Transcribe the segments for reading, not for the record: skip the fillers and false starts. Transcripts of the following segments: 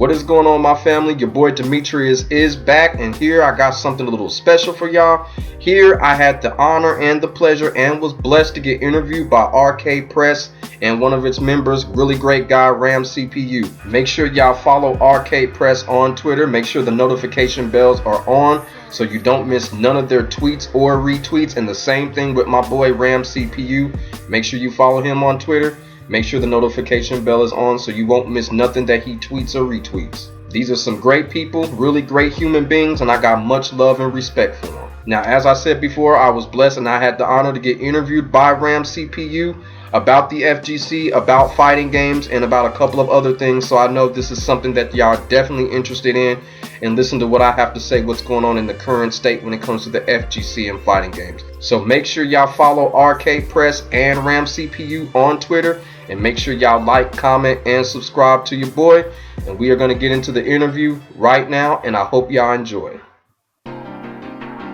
What is going on, my family? Your boy Demetrius is back, and here I got something a little special for y'all. Here I had the honor and the pleasure and was blessed to get interviewed by RK Press and one of its members, really great guy, RAMCPU. Make sure y'all follow RK Press on Twitter. Make sure the notification bells are on so you don't miss none of their tweets or retweets. And the same thing with my boy RAMCPU. Make sure you follow him on Twitter. Make sure the notification bell is on so you won't miss nothing that he tweets or retweets. These are some great people, really great human beings, and I got much love and respect for them. Now, as I said before, I was blessed and I had the honor to get interviewed by RAMCPU about the FGC, about fighting games, and about a couple of other things. So I know this is something that y'all are definitely interested in, and listen to what I have to say, what's going on in the current state when it comes to the FGC and fighting games. So make sure y'all follow RK Press and RAMCPU on Twitter, and make sure y'all like, comment, and subscribe to your boy. And we are going to get into the interview right now, and I hope y'all enjoy.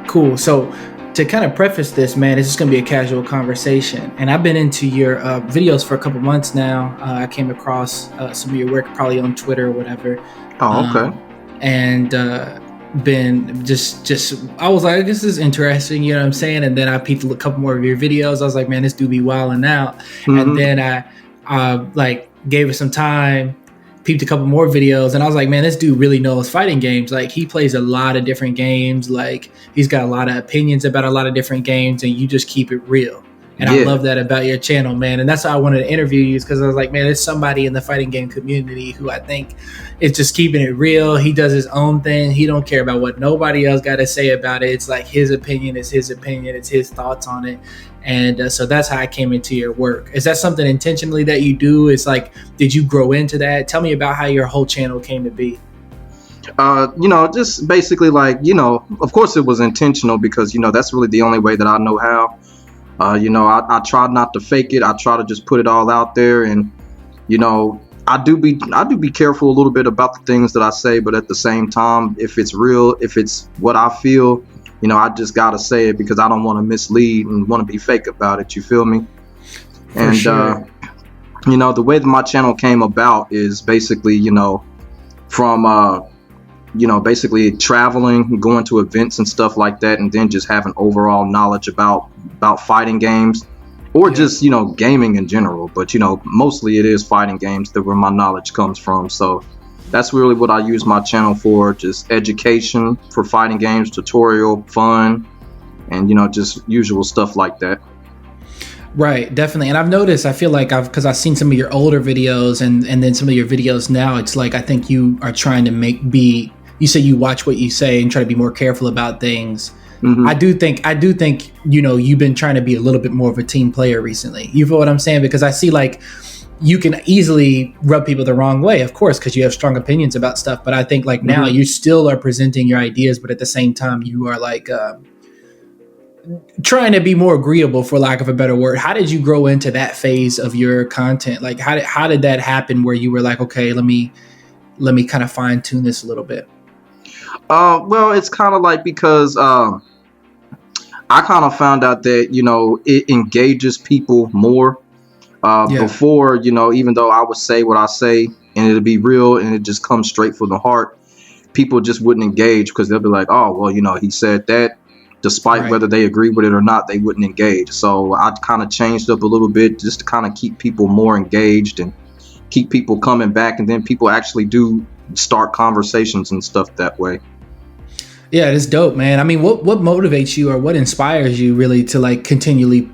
Cool. So to kind of preface this, man, it's just going to be a casual conversation. And I've been into your videos for a couple months now. I came across some of your work probably on Twitter or whatever. Oh, okay. And been just I was like, this is interesting, you know what I'm saying? And then I peeped a couple more of your videos. I was like, man, this dude be wilding out. Mm-hmm. And then I like gave it some time, peeped a couple more videos, and I was like, man, this dude really knows fighting games. Like, he plays a lot of different games. Like, he's got a lot of opinions about a lot of different games, and you just keep it real. And I love that about your channel, man. And that's why I wanted to interview you, because I was like, man, there's somebody in the fighting game community who I think is just keeping it real. He does his own thing. He don't care about what nobody else got to say about it. It's like his opinion is his opinion. It's his thoughts on it. And so that's how I came into your work. Is that something intentionally that you do? It's like, did you grow into that? Tell me about how your whole channel came to be. Just basically like, of course it was intentional, because, that's really the only way that I know how. I try not to fake it. I try to just put it all out there, and I do be careful a little bit about the things that I say, but at the same time, if it's real, if it's what I feel, I just gotta say it, because I don't want to mislead and want to be fake about it. You feel me? For sure. The way that my channel came about is basically, from basically traveling, going to events and stuff like that, and then just having overall knowledge about fighting games, or just gaming in general. But mostly it is fighting games that where my knowledge comes from. So that's really what I use my channel for, just education for fighting games, tutorial, fun, and just usual stuff like that. Right, definitely. And I've noticed, I feel like because I've seen some of your older videos and then some of your videos now, it's like, I think you are trying to you say you watch what you say and try to be more careful about things. Mm-hmm. I do think, you've been trying to be a little bit more of a team player recently. You feel what I'm saying? Because I see like you can easily rub people the wrong way, of course, because you have strong opinions about stuff. But I think like now you still are presenting your ideas, but at the same time you are like trying to be more agreeable, for lack of a better word. How did you grow into that phase of your content? Like how did that happen where you were like, okay, let me kind of fine tune this a little bit? Well, it's kind of like, because I kind of found out that, it engages people more. Before, even though I would say what I say and it'll be real and it just comes straight from the heart, people just wouldn't engage, because they'll be like, oh, well, he said that. Despite whether they agree with it or not, they wouldn't engage. So I kind of changed up a little bit just to kind of keep people more engaged and keep people coming back. And then people actually do start conversations and stuff that way. Yeah, it's dope, man. I mean, what motivates you, or what inspires you really to like continually,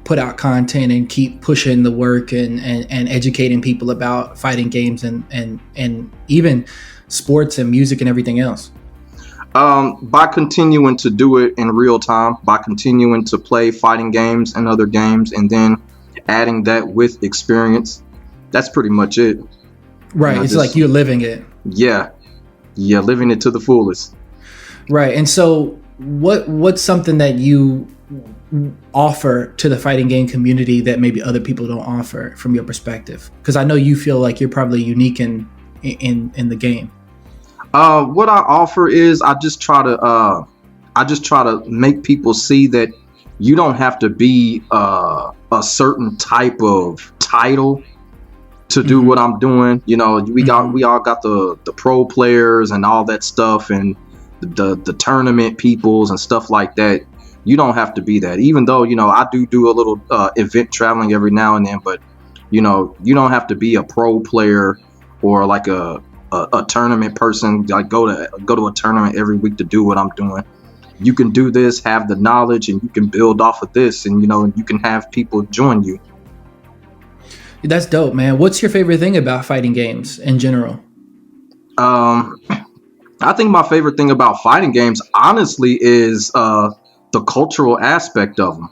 put out content and keep pushing the work and educating people about fighting games and even sports and music and everything else? By continuing to do it in real time, by continuing to play fighting games and other games, and then adding that with experience. That's pretty much it. Right. It's like you're living it. Yeah, living it to the fullest. Right. And so what's something that you offer to the fighting game community that maybe other people don't offer from your perspective? Because I know you feel like you're probably unique in the game. What I offer is I just try to make people see that you don't have to be a certain type of title to do what Mm-hmm. I'm doing. We all got the pro players and all that stuff, and the tournament peoples and stuff like that. You don't have to be that. Even though I do a little event traveling every now and then, but you don't have to be a pro player or like a tournament person. Like go to a tournament every week to do what I'm doing. You can do this, have the knowledge, and you can build off of this, and you can have people join you. That's dope, man. What's your favorite thing about fighting games in general? Um, I think my favorite thing about fighting games, honestly, is the cultural aspect of them.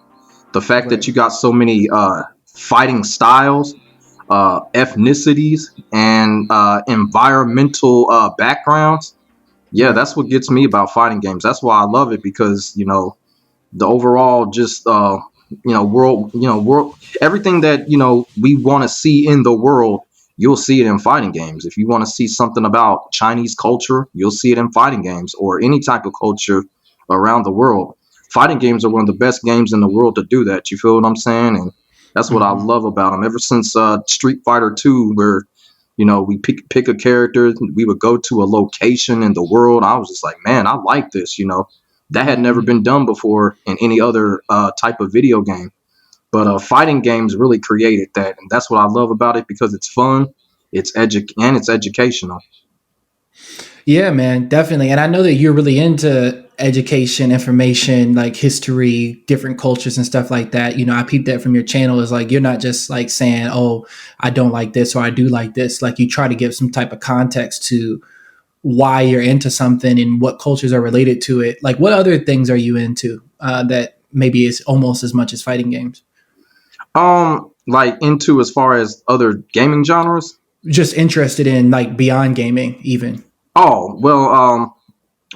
The fact that Right. you got so many fighting styles, ethnicities, and environmental backgrounds. Yeah, Right. that's what gets me about fighting games. That's why I love it, because the overall just world, everything that we want to see in the world, you'll see it in fighting games. If you want to see something about Chinese culture, you'll see it in fighting games, or any type of culture around the world. Fighting games are one of the best games in the world to do that. You feel what I'm saying? And that's what I Mm-hmm. love about them. Ever since Street Fighter 2, where we pick a character, we would go to a location in the world. I was just like, man, I like this. That had never Mm-hmm. been done before in any other type of video game. But fighting games really created that, and that's what I love about it, because it's fun, and it's educational. Yeah, man, definitely. And I know that you're really into education, information, like history, different cultures and stuff like that. I peeped that from your channel is like you're not just like saying, "Oh, I don't like this" or "I do like this." Like you try to give some type of context to why you're into something and what cultures are related to it. Like what other things are you into that maybe is almost as much as fighting games? Like into as far as other gaming genres. Just interested in like beyond gaming even. Oh well,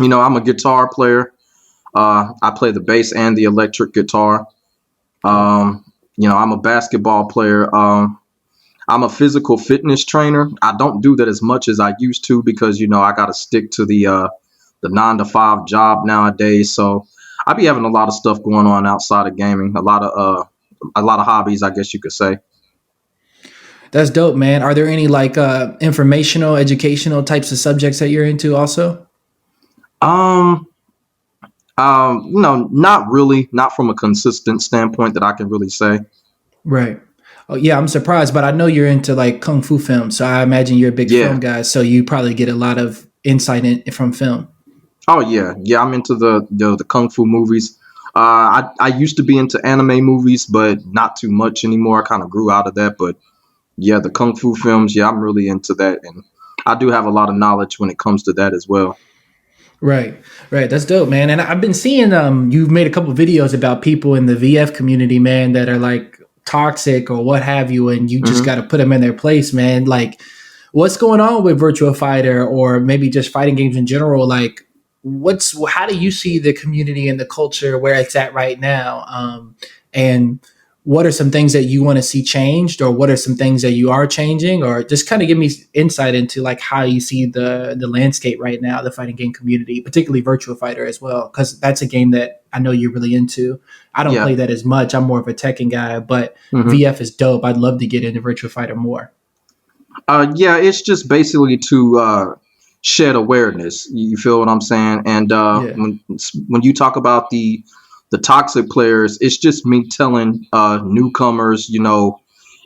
I'm a guitar player. I play the bass and the electric guitar. Dope. I'm a basketball player. I'm a physical fitness trainer. I don't do that as much as I used to, because I got to stick to the 9 to 5 job nowadays. So I be having a lot of stuff going on outside of gaming. A lot of hobbies, I guess you could say. That's dope, man. Are there any like informational, educational types of subjects that you're into also? Um, not really, not from a consistent standpoint that I can really say. Right. Oh yeah, I'm surprised, but I know you're into like kung fu films, so I imagine you're a big Yeah. film guy, so you probably get a lot of insight from film. Oh yeah, yeah. I'm into the kung fu movies. I used to be into anime movies, but not too much anymore. I kind of grew out of that, but yeah, the kung fu films. Yeah, I'm really into that, and I do have a lot of knowledge when it comes to that as well. Right, right. That's dope, man. And I've been seeing you've made a couple videos about people in the VF community, man, that are like toxic or what have you, and you just Hmm. got to put them in their place, man. Like, what's going on with Virtua Fighter or maybe just fighting games in general? Like, how do you see the community and the culture where it's at right now? And what are some things that you want to see changed, or what are some things that you are changing, or just kind of give me insight into like how you see the landscape right now, the fighting game community, particularly Virtua Fighter as well, because that's a game that I know you're really into. I don't Yeah. play that as much. I'm more of a Tekken guy, but Hmm. VF is dope. I'd love to get into Virtua Fighter more. Yeah, it's just basically to shed awareness. You feel what I'm saying? And Yeah. when you talk about the toxic players, it's just me telling newcomers,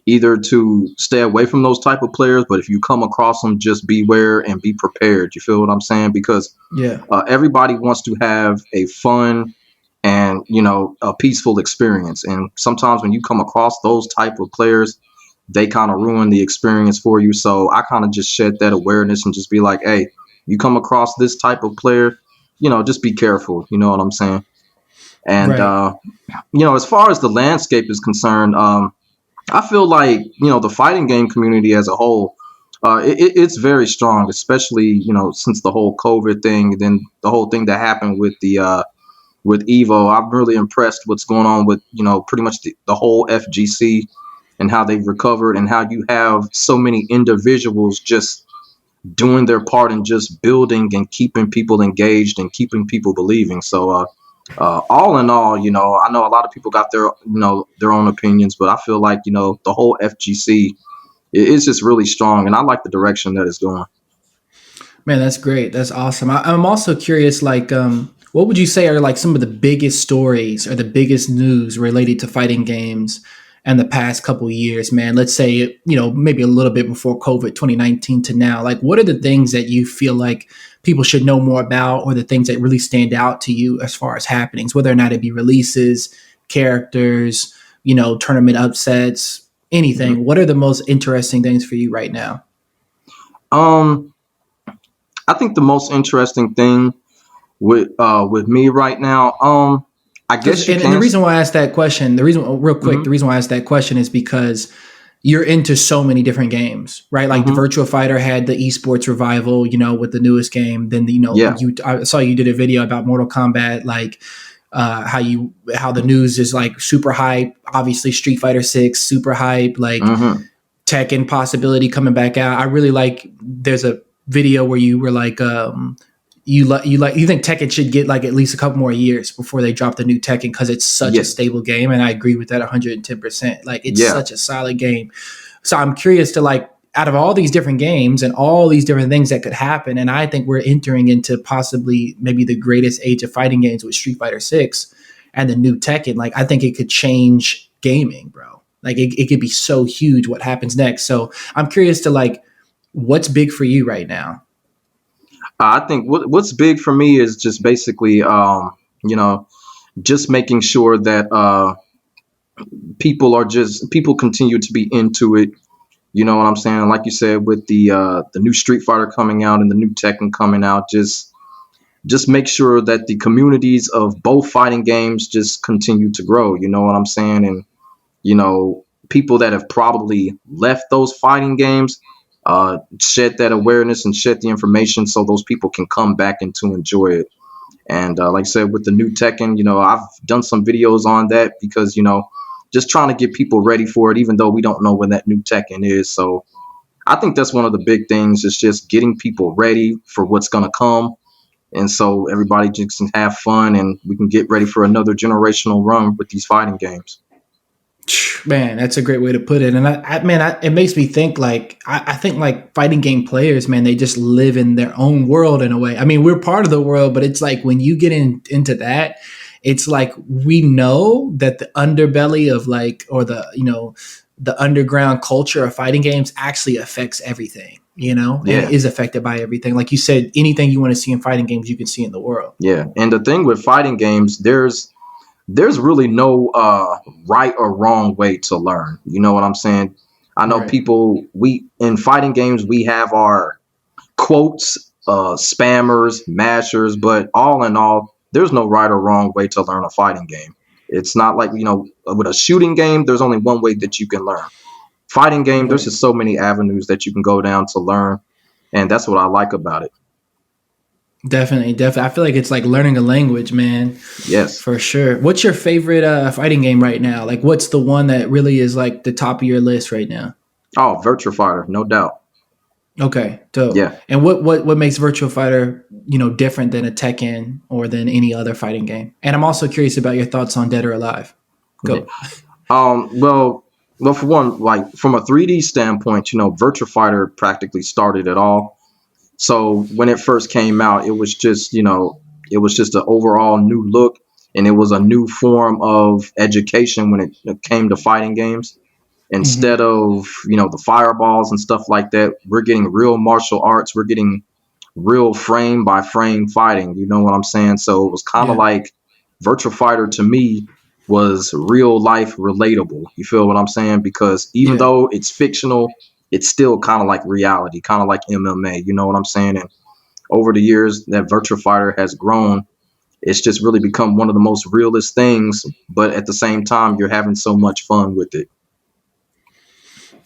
either to stay away from those type of players, but if you come across them, just beware and be prepared. You feel what I'm saying? Because Yeah. everybody wants to have a fun and a peaceful experience, and sometimes when you come across those type of players, they kind of ruin the experience for you. So I kind of just shed that awareness and just be like, hey, you come across this type of player, just be careful. You know what I'm saying? And Right. as far as the landscape is concerned, I feel like the fighting game community as a whole, it's very strong, especially since the whole COVID thing, then the whole thing that happened with Evo. I'm really impressed what's going on with pretty much the whole FGC, and how they've recovered, and how you have so many individuals just doing their part in just building and keeping people engaged and keeping people believing. So all in all, I know a lot of people got their own opinions, but I feel like the whole FGC it's just really strong, and I like the direction that it's going. Man, that's great. That's awesome. I'm also curious, like, what would you say are like some of the biggest stories or the biggest news related to fighting games and the past couple of years, man? Let's say, maybe a little bit before COVID 2019 to now. Like, what are the things that you feel like people should know more about, or the things that really stand out to you as far as happenings, whether or not it be releases, characters, tournament upsets, anything? What are the most interesting things for you right now? Um, I think the most interesting thing with me right now, I Because guess you and the can. reason why I asked that question, the reason real quick, Hmm. the reason why I asked that question is because you're into so many different games, right? Like the Hmm. Virtua Fighter had the esports revival, with the newest game. Then Yeah. I saw you did a video about Mortal Kombat, like how the news is like super hype. Obviously, Street Fighter 6 super hype. Like Hmm. Tekken possibility coming back out. I really like. There's a video where you were like, you think Tekken should get like at least a couple more years before they drop the new Tekken, because it's such a Yes. stable game, and I agree with that 110%. Like it's Yeah. such a solid game. So I'm curious to, like, out of all these different games and all these different things that could happen, and I think we're entering into possibly maybe the greatest age of fighting games with Street Fighter 6 and the new Tekken. Like I think it could change gaming, bro. Like it could be so huge what happens next. So I'm curious to, like, what's big for you right now? I think what's big for me is just basically, you know, just making sure that people continue to be into it. You know what I'm saying? Like you said, with the new Street Fighter coming out and the new Tekken coming out, just make sure that the communities of both fighting games just continue to grow. You know what I'm saying? And people that have probably left those fighting games, shed that awareness and shed the information so those people can come back and to enjoy it. And like I said, with the new Tekken, I've done some videos on that because, just trying to get people ready for it, even though we don't know when that new Tekken is. So I think that's one of the big things, is just getting people ready for what's going to come. And so everybody just can have fun and we can get ready for another generational run with these fighting games. Man, that's a great way to put it. And it makes me think, like, I think like fighting game players, man, they just live in their own world in a way. I mean, we're part of the world, but it's like when you get into that, it's like we know that the underbelly of, like, or the underground culture of fighting games actually affects everything, and it Yeah. is affected by everything. Like you said, anything you want to see in fighting games, you can see in the world. Yeah. And the thing with fighting games, there's really no right or wrong way to learn. You know what I'm saying? I know Right. people, we in fighting games, we have our quotes, spammers, mashers, but all in all, there's no right or wrong way to learn a fighting game. It's not like, with a shooting game, there's only one way that you can learn. Fighting game, there's Right. just so many avenues that you can go down to learn. And that's what I like about it. Definitely. I feel like it's like learning a language, man. Yes. For sure. What's your favorite fighting game right now? Like, what's the one that really is like the top of your list right now? Oh, Virtua Fighter, no doubt. Okay, dope. Yeah. And what makes Virtual Fighter, different than a Tekken or than any other fighting game? And I'm also curious about your thoughts on Dead or Alive. Yeah. Go. Well, for one, like from a 3D standpoint, Virtua Fighter practically started it all. So when it first came out, it was just an overall new look, and it was a new form of education when it came to fighting games. Hmm. Instead of the fireballs and stuff like that, we're getting real martial arts. We're getting real frame by frame fighting. You know what I'm saying? So it was kind of Yeah. like Virtual Fighter to me was real life relatable. You feel what I'm saying? Because even Yeah. though it's fictional, it's still kind of like reality, kind of like MMA. You know what I'm saying? And over the years that Virtual Fighter has grown, it's just really become one of the most realist things. But at the same time, you're having so much fun with it.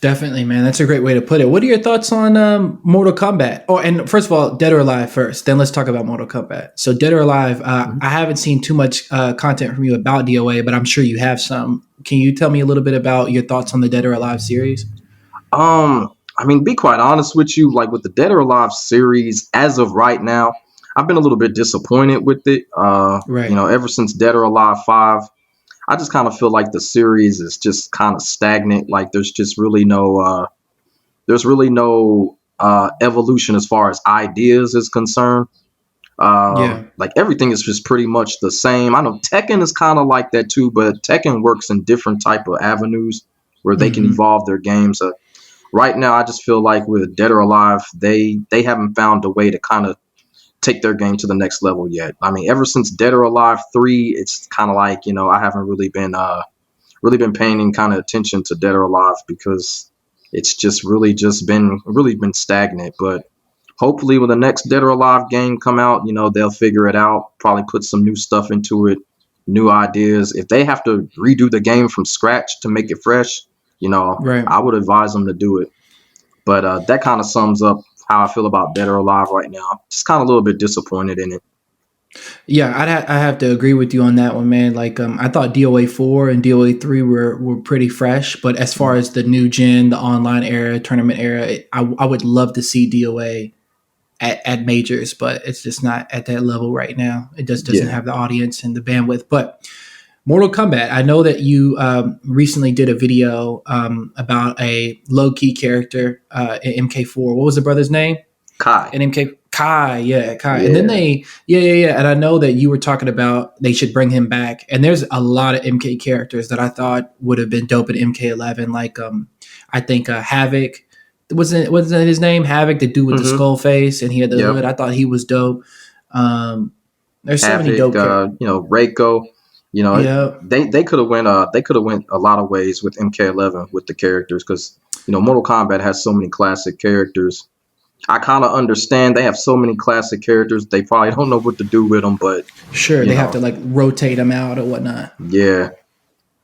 Definitely, man. That's a great way to put it. What are your thoughts on Mortal Kombat? Oh, and first of all, Dead or Alive first. Then let's talk about Mortal Kombat. So, Dead or Alive, Mhm. I haven't seen too much content from you about DOA, but I'm sure you have some. Can you tell me a little bit about your thoughts on the Dead or Alive series? I mean, be quite honest with you, like with the Dead or Alive series, as of right now, I've been a little bit disappointed with it. Right. Ever since Dead or Alive 5, I just kind of feel like the series is just kind of stagnant. Like there's just really no there's really no evolution as far as ideas is concerned. Yeah. Like everything is just pretty much the same. I know Tekken is kind of like that too, but Tekken works in different type of avenues where they can Hmm. evolve their games. Right now, I just feel like with Dead or Alive, they haven't found a way to kind of take their game to the next level yet. I mean, ever since Dead or Alive 3, it's kind of like, I haven't really been paying kind of attention to Dead or Alive because it's just been stagnant. But hopefully, when the next Dead or Alive game come out, they'll figure it out. Probably put some new stuff into it, new ideas. If they have to redo the game from scratch to make it fresh, Right. I would advise them to do it. But that kind of sums up how I feel about Dead or Alive right now. Just kind of a little bit disappointed in it. Yeah, I have to agree with you on that one, man. Like, I thought DOA 4 and DOA 3 were pretty fresh, but as far as the new gen, the online era, tournament era, I would love to see DOA at majors, but it's just not at that level right now. It just doesn't Yeah, have the audience and the bandwidth. But Mortal Kombat, I know that you recently did a video about a low key character in MK4. What was the brother's name? Kai. And MK Kai, yeah, Kai. And then Yeah, yeah. And I know that you were talking about they should bring him back. And there's a lot of MK characters that I thought would have been dope in MK11. Like, I think Havoc wasn't his name Havoc, the dude with the mm-hmm. skull face, and he had the Yep. hood. I thought he was dope. Um, there's so many Havoc, dope characters. Reiko. Yeah, They could have went a lot of ways with MK11 with the characters because Mortal Kombat has so many classic characters. I kind of understand they have so many classic characters. They probably don't know what to do with them, but sure. you They have know, to like rotate them out or whatnot. yeah.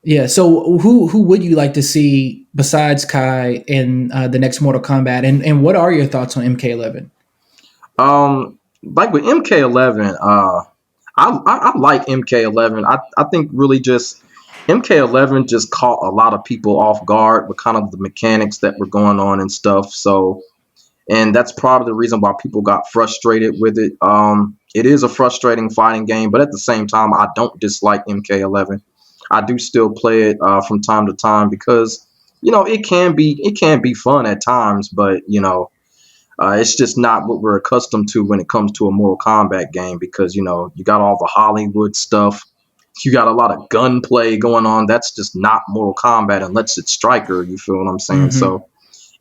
Yeah. So who would you like to see besides Kai in the next Mortal Kombat? And what are your thoughts on MK11? Like with MK11, I like MK11. I think really just MK11 just caught a lot of people off guard with kind of the mechanics that were going on and stuff. So, and that's probably the reason why people got frustrated with it. It is a frustrating fighting game, but at the same time, I don't dislike MK11. I do still play it from time to time because it can be fun at times, but it's just not what we're accustomed to when it comes to a Mortal Kombat game because you got all the Hollywood stuff, you got a lot of gunplay going on. That's just not Mortal Kombat unless it's Striker. You feel what I'm saying? Mm-hmm. So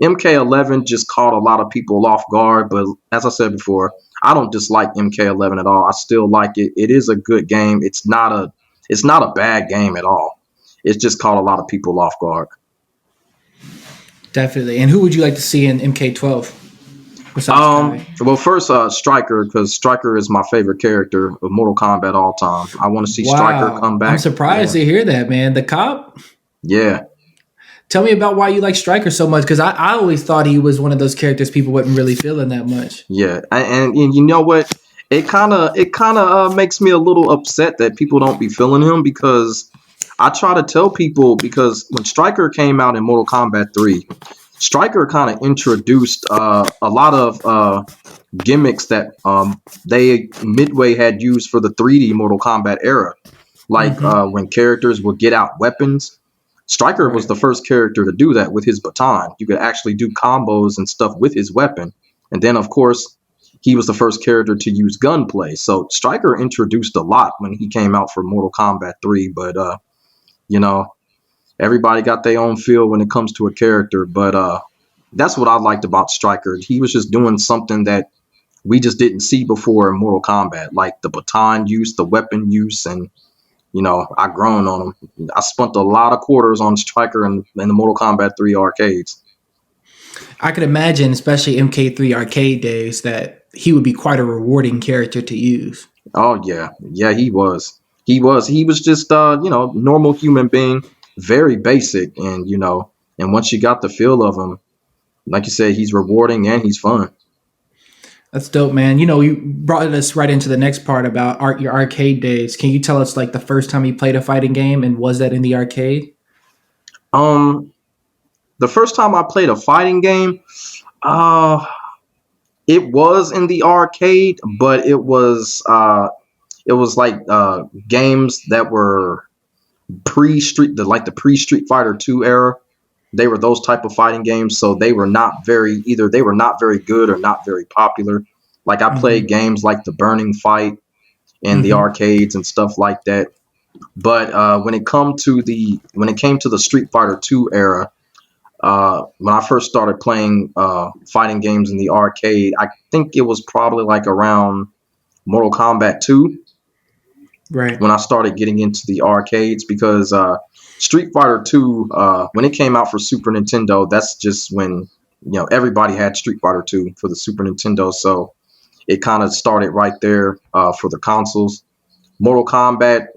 MK11 just caught a lot of people off guard, but as I said before, I don't dislike MK11 at all. I still like it. It is a good game. It's not a bad game at all. It's just caught a lot of people off guard. Definitely. And who would you like to see in MK12 besides Kai? Well, first, Striker, because Striker is my favorite character of Mortal Kombat all time. I want to see Striker come Wow. I'm back. surprised Yeah, to hear that, man. The cop? yeah. Tell me about why you like Stryker so much, because I always thought he was one of those characters people wasn't really feeling that much. Yeah, and you know what? It kind of makes me a little upset that people don't be feeling him because I try to tell people because when Stryker came out in Mortal Kombat 3, Stryker kind of introduced a lot of gimmicks that they Midway had used for the 3D Mortal Kombat era, like Mm-hmm. when characters would get out weapons. Stryker was Right. the first character to do that with his baton. You could actually do combos and stuff with his weapon. And then, of course, he was the first character to use gunplay. So Stryker introduced a lot when he came out for Mortal Kombat 3. But, you know, everybody got their own feel when it comes to a character. But that's what I liked about Stryker. He was just doing something that we just didn't see before in Mortal Kombat, like the baton use, the weapon use, and I grown on him. I spent a lot of quarters on Stryker in the Mortal Kombat 3 arcades. I could imagine, especially MK3 arcade days, that he would be quite a rewarding character to use. Oh yeah, yeah, he was. He was just normal human being, very basic, and and once you got the feel of him, like you said, he's rewarding and he's fun. That's dope, man. You brought us right into the next part about your arcade days. Can you tell us like the first time you played a fighting game, and was that in the arcade? Um, the first time I played a fighting game, uh, it was in the arcade, but it was like games that were pre Street Fighter 2 era. they were those type of fighting games, so they were not very either they were not very good or not very popular. Like I played games like the Burning Fight in the arcades and stuff like that. But when it came to the Street Fighter 2 era, when I first started playing fighting games in the arcade, I think it was probably like around Mortal Kombat 2 Right. when I started getting into the arcades because Street Fighter 2, when it came out for Super Nintendo, that's just when everybody had Street Fighter 2 for the Super Nintendo, so it kind of started right there for the consoles. Mortal Kombat,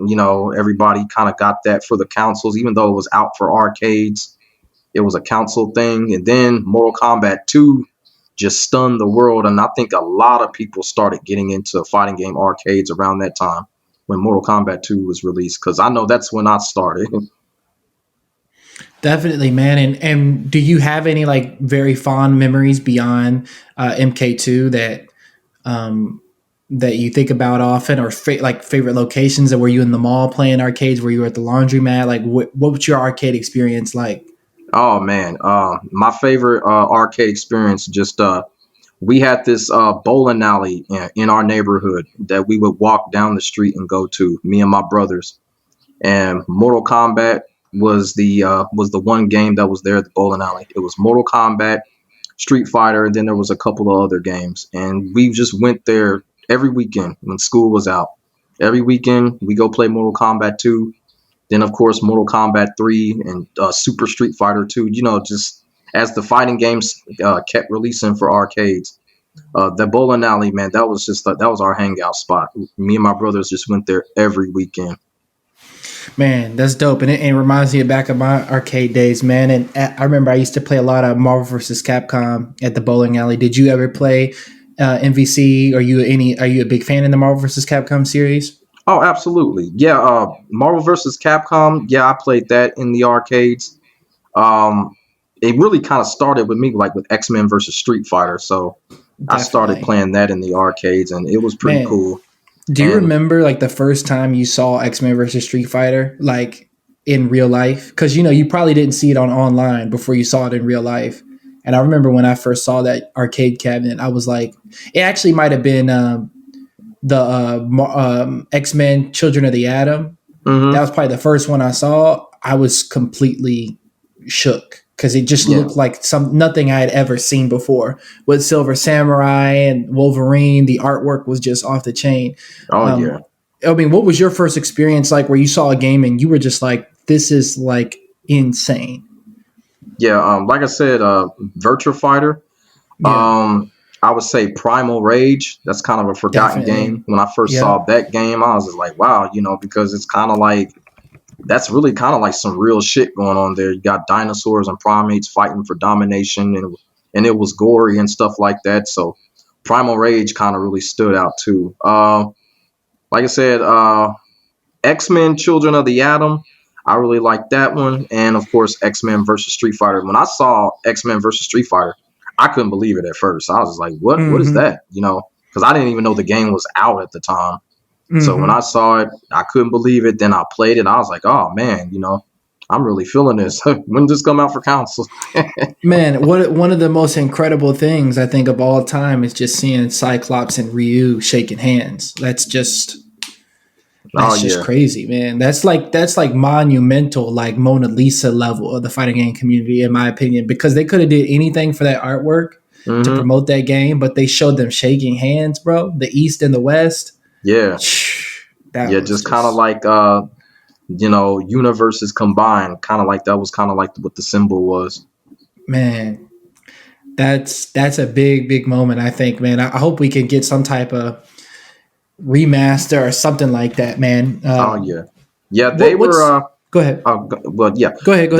everybody kind of got that for the consoles, even though it was out for arcades. It was a console thing, and then Mortal Kombat 2 just stunned the world, and I think a lot of people started getting into fighting game arcades around that time when Mortal Kombat 2 was released, because I know that's when I started. Definitely, man. And do you have any like very fond memories beyond MK2 that you think about often, or like favorite locations? That were you in the mall playing arcades? Were you at the laundromat? Like, what was your arcade experience like? Oh man, my favorite arcade experience. Just we had this bowling alley in our neighborhood that we would walk down the street and go to. Me and my brothers. And Mortal Kombat was the one game that was there at the bowling alley. It was Mortal Kombat, Street Fighter, and then there was a couple of other games. And we just went there every weekend when school was out. Every weekend we go play Mortal Kombat 2. Then of course Mortal Kombat 3 and Super Street Fighter 2. Just as the fighting games kept releasing for arcades. The bowling alley, man, that was our hangout spot. Me and my brothers just went there every weekend. Man, that's dope, and it reminds me back of my arcade days, man. And I remember I used to play a lot of Marvel vs. Capcom at the bowling alley. Did you ever play MVC? Are you a big fan in the Marvel vs. Capcom series? Oh, absolutely. Yeah, Marvel vs. Capcom. Yeah, I played that in the arcades. It really kind of started with me like with X-Men versus Street Fighter. So Definitely. I started playing that in the arcades, and it was pretty cool. Do you remember like the first time you saw X-Men versus Street Fighter, like in real life? Because you probably didn't see it on online before you saw it in real life. And I remember when I first saw that arcade cabinet, I was like, it actually might have been the X-Men Children of the Atom. Mm-hmm. That was probably the first one I saw. I was completely shook because it just looked like nothing I had ever seen before. With Silver Samurai and Wolverine, the artwork was just off the chain. Yeah. I mean, what was your first experience like where you saw a game and you were just like, this is like insane? Yeah, like I said, Virtua Fighter. Yeah. I would say Primal Rage. That's kind of a forgotten game. When I first saw that game, I was just like, wow, because it's kind of like, that's really kind of like some real shit going on there. You got dinosaurs and primates fighting for domination, and it was gory and stuff like that. So Primal Rage kind of really stood out too. Like I said, X-Men Children of the Atom. I really liked that one. And of course, X-Men versus Street Fighter. When I saw X-Men versus Street Fighter, I couldn't believe it at first. I was just like, what? What is that? Because I didn't even know the game was out at the time. So when I saw it, I couldn't believe it. Then I played it. I was like, oh, man, I'm really feeling this. When did this come out for console? Man, one of the most incredible things I think of all time is just seeing Cyclops and Ryu shaking hands. That's just crazy, man. That's like monumental, like Mona Lisa level of the fighting game community, in my opinion, because they could have did anything for that artwork to promote that game, but they showed them shaking hands, bro. The East and the West. Yeah. Just kind of like universes combined, kind of like that was kind of like what the symbol was. Man, that's a big moment, I think, man. I hope we can get some type of remaster or something like that, man. They were go ahead. Go ahead.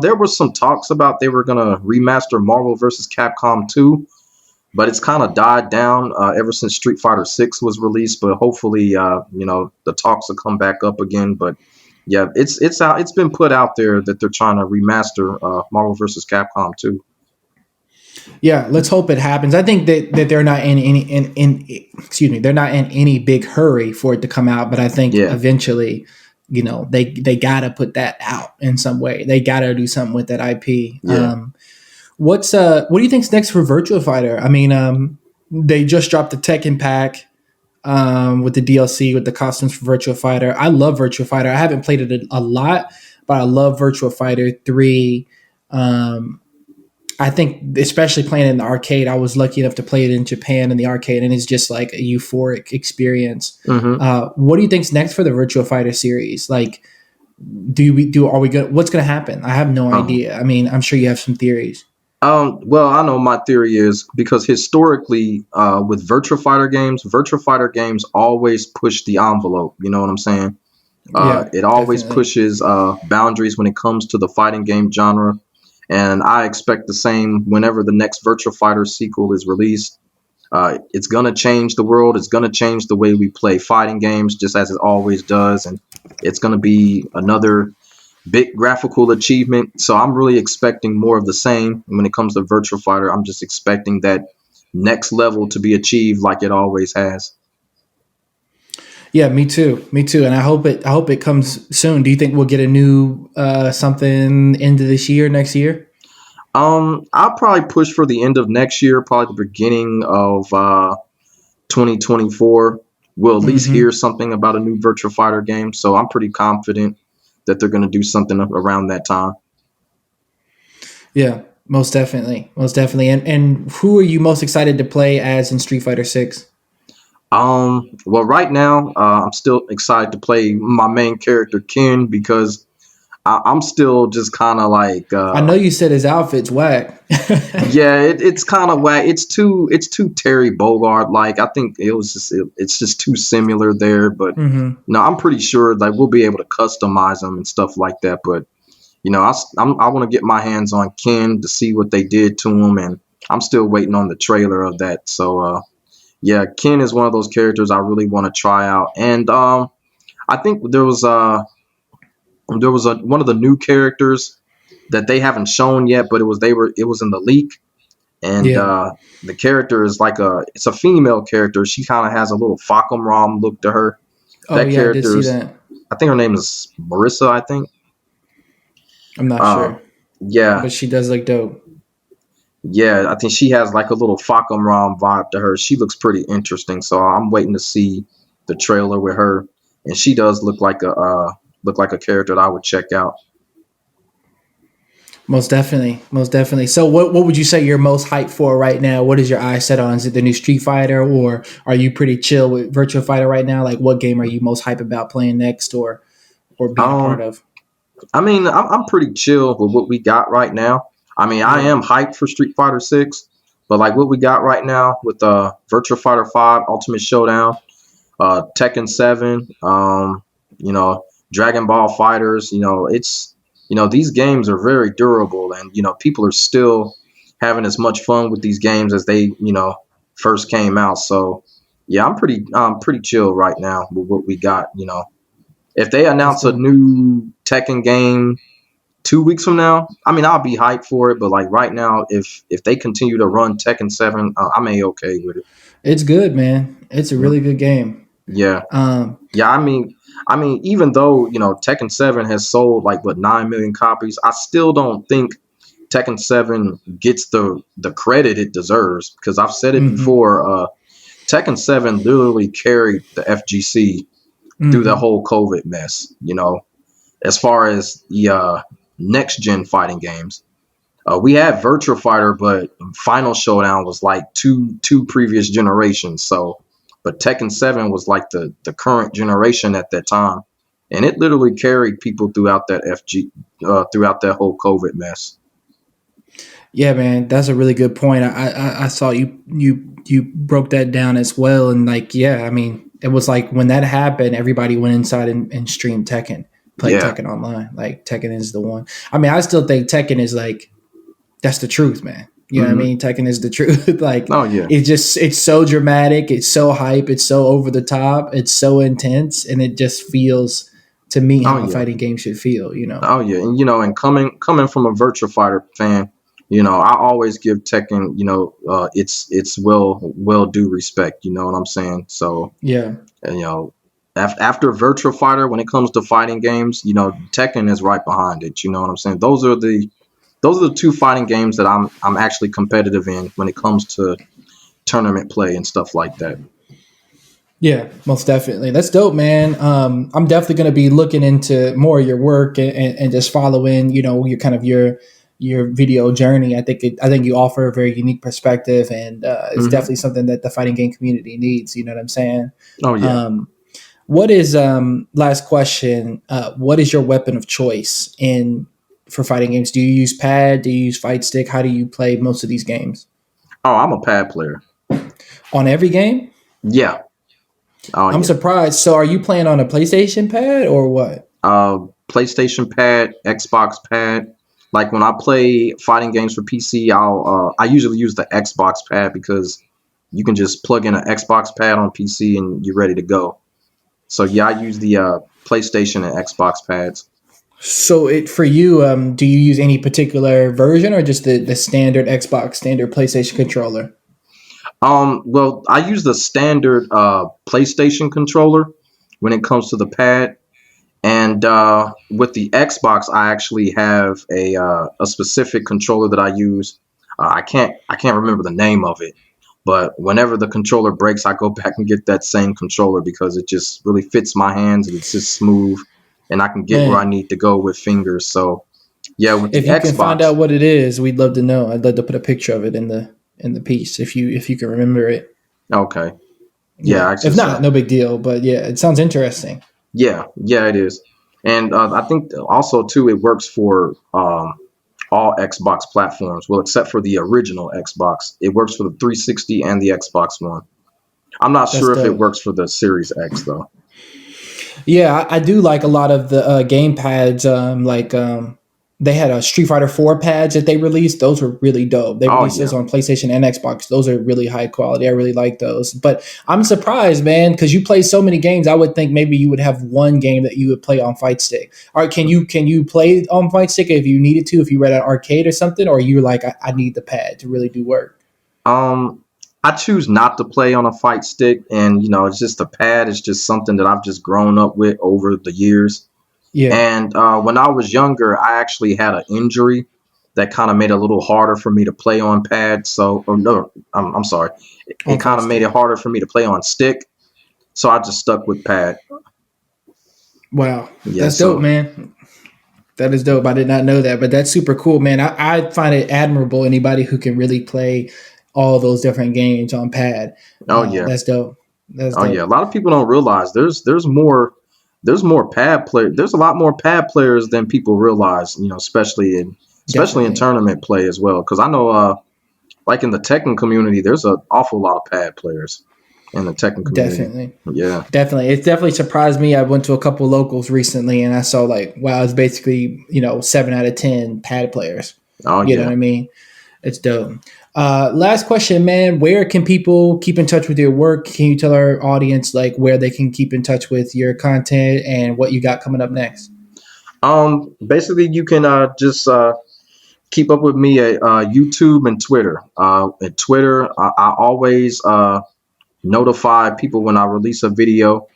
There were some talks about they were gonna remaster Marvel vs. Capcom 2, but it's kind of died down ever since Street Fighter 6 was released. But hopefully, the talks will come back up again. But yeah, it's out. It's been put out there that they're trying to remaster Marvel vs. Capcom 2. Yeah, let's hope it happens. I think that they're not they're not in any big hurry for it to come out, but I think eventually they gotta put that out in some way. They gotta do something with that IP. Yeah. What do you think's next for Virtua Fighter? I mean, they just dropped the Tekken pack with the DLC with the costumes for Virtua Fighter. I love Virtua Fighter. I haven't played it a lot, but I love Virtua Fighter 3. I think especially playing it in the arcade, I was lucky enough to play it in Japan in the arcade, and it's just like a euphoric experience. What do you think's next for the Virtua Fighter series? Like, are we good? What's going to happen? I have no idea. I mean, I'm sure you have some theories. Well, I know my theory is because historically, with Virtua Fighter games always push the envelope. You know what I'm saying? Yeah, It always definitely. pushes boundaries when it comes to the fighting game genre. And I expect the same whenever the next Virtua Fighter sequel is released. It's going to change the world. It's going to change the way we play fighting games, just as it always does. And it's going to be another big graphical achievement. So I'm really expecting more of the same when it comes to Virtua Fighter. I'm just expecting that next level to be achieved like it always has. Yeah, me too. Me too. And I hope it comes soon. Do you think we'll get a new something into this year, next year? I'll probably push for the end of next year, probably the beginning of 2024. We'll at least Hmm. hear something about a new Virtua Fighter game. So I'm pretty confident that they're going to do something around that time. Yeah, most definitely. Most definitely. And who are you most excited to play as in Street Fighter 6? Well, right now, I'm still excited to play my main character, Ken, because I'm still just kind of like, I know you said his outfit's whack. yeah, it's kind of whack. It's too Terry Bogard like. I think it's just too similar there. But Hmm. no, I'm pretty sure like we'll be able to customize them and stuff like that. But I want to get my hands on Ken to see what they did to him, and I'm still waiting on the trailer of that. So yeah, Ken is one of those characters I really want to try out, and I think there was one of the new characters that they haven't shown yet, but it was in the leak, and Yeah. the character is like it's a female character. She kind of has a little Facom Rom look to her. Oh That yeah, I did see character's that. I think her name is Marissa. I think. I'm not Uh, sure, yeah, but she does look dope. yeah. I think she has like a little Facom Rom vibe to her. She looks pretty interesting. So I'm waiting to see the trailer with her, and she does look like a character that I would check out. Most definitely, most definitely. So, what would you say you're most hyped for right now? What is your eye set on? Is it the new Street Fighter, or are you pretty chill with Virtua Fighter right now? Like, what game are you most hyped about playing next, or being a part Um, of? I mean, I'm pretty chill with what we got right now. I mean, I Yeah. am hyped for Street Fighter 6, but like what we got right now with Virtua Fighter 5 Ultimate Showdown, Tekken 7, you know, Dragon Ball Fighters, these games are very durable, and people are still having as much fun with these games as they, first came out. So, yeah, I'm pretty chill right now with what we got. If they That's announce a dope. new Tekken game 2 weeks from now, I mean, I'll be hyped for it. But like right now, if they continue to run Tekken 7, I'm a-okay with it. It's good, man. It's a Yeah, really good game. yeah, Um, yeah. I mean, even though Tekken 7 has sold like what 9 million copies, I still don't think Tekken 7 gets the credit it deserves because I've said it hmm. before. Tekken 7 literally carried the FGC through the Hmm. whole COVID mess. As far as the next gen fighting games. We had Virtua Fighter, but Final Showdown was like two previous generations. So, but Tekken 7 was like the current generation at that time, and it literally carried people throughout that throughout that whole COVID mess. Yeah, man, that's a really good point. I saw you broke that down as well, and like, yeah, I mean, it was like when that happened, everybody went inside and streamed Tekken, played Yeah. Tekken online. Like Tekken is the one. I mean, I still think Tekken is like that's the truth, man. You know what I Hmm. mean? Tekken is the truth. Like Oh yeah. it's so dramatic, it's so hype, it's so over the top, it's so intense, and it just feels to me Oh how a yeah. fighting game should feel. You know? Oh yeah. And and coming from a Virtua Fighter fan, I always give Tekken, its well due respect. You know what I'm saying? So, Yeah. and, After Virtua Fighter, when it comes to fighting games, Tekken is right behind it. You know what I'm saying? Those are the two fighting games that I'm actually competitive in when it comes to tournament play and stuff like that. Yeah, most definitely. That's dope, man. I'm definitely going to be looking into more of your work and just following, your kind of your video journey. I think you offer a very unique perspective, and it's Hmm. definitely something that the fighting game community needs. You know what I'm saying? Oh yeah. Um, what is last question? What is your weapon of choice in for fighting games? Do you use pad? Do you use fight stick? How do you play most of these games? Oh, I'm a pad player. On every game? Yeah. Oh I'm yeah. surprised. So, are you playing on a PlayStation pad or what? PlayStation pad, Xbox pad. Like when I play fighting games for PC, I usually use the Xbox pad because you can just plug in an Xbox pad on PC and you're ready to go. So yeah, I use the PlayStation and Xbox pads. So, it for you, do you use any particular version or just the standard Xbox, standard PlayStation controller? Well, I use the standard PlayStation controller when it comes to the pad, and with the Xbox, I actually have a specific controller that I use. I can't remember the name of it, but whenever the controller breaks, I go back and get that same controller because it just really fits my hands and it's just smooth, and I can get where I Man, need to go with fingers. So yeah, with the if you can find Xbox, out what it is, we'd love to know. I'd love to put a picture of it in the piece if you can remember it. okay, yeah, Yeah. I If just not, no big deal. But yeah, it sounds interesting. yeah, it is. And I think also too, it works for all Xbox platforms. Well, except for the original Xbox, it works for the 360 and the Xbox One. I'm not That's sure if it dope. works for the Series X though. Yeah, I do like a lot of the game pads. They had a Street Fighter 4 pads that they released. Those were really dope. They Oh released those yeah. on PlayStation and Xbox. Those are really high quality. I really like those. But I'm surprised, man, because you play so many games. I would think maybe you would have one game that you would play on Fight Stick. All right, can you play on Fight Stick if you needed to, if you were at an arcade or something, or you're like, I need the pad to really do work. Um, I choose not to play on a fight stick, and it's just the pad is just something that I've just grown up with over the years. Yeah, And when I was younger, I actually had an injury that kind of made it a little harder for me to play on pad. So, or no, I'm sorry, it on kind Fight of made Stick. it harder for me to play on stick. So I just stuck with pad. Wow, Yeah. that's dope, So man. That is dope. I did not know that, but that's super cool, man. I find it admirable anybody who can really play all those different games on pad. oh yeah, That's dope. That's oh yeah. A dope. lot of people don't realize there's more pad play. There's a lot more pad players than people realize. Especially in Definitely. tournament play as well. Because I know, like in the Tekken community, there's an awful lot of pad players in the Tekken community. Definitely. Yeah. Definitely. It definitely surprised me. I went to a couple locals recently and I saw like, wow, it's basically, 7 out of 10 pad players. Oh You know yeah. what I mean? It's dope. Last question, man. Where can people keep in touch with your work? Can you tell our audience like where they can keep in touch with your content and what you got coming up next? Basically, you can just keep up with me at YouTube and Twitter. At Twitter, I always notify people when I release a video.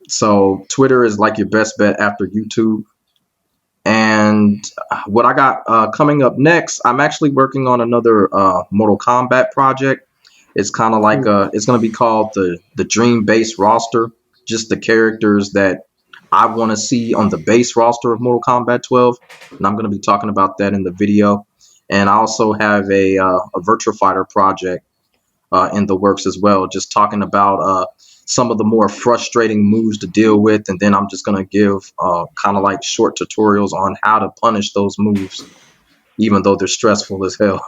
So Twitter is like your best bet after YouTube. And what I got coming up next, I'm actually working on another Mortal Kombat project. It's kind of like Cool. it's going to be called the Dream Base roster, just the characters that I want to see on the base roster of Mortal Kombat 12, and I'm going to be talking about that in the video. And I also have a Virtua Fighter project in the works as well, just talking about some of the more frustrating moves to deal with, and then I'm just going to give kind of like short tutorials on how to punish those moves, even though they're stressful as hell.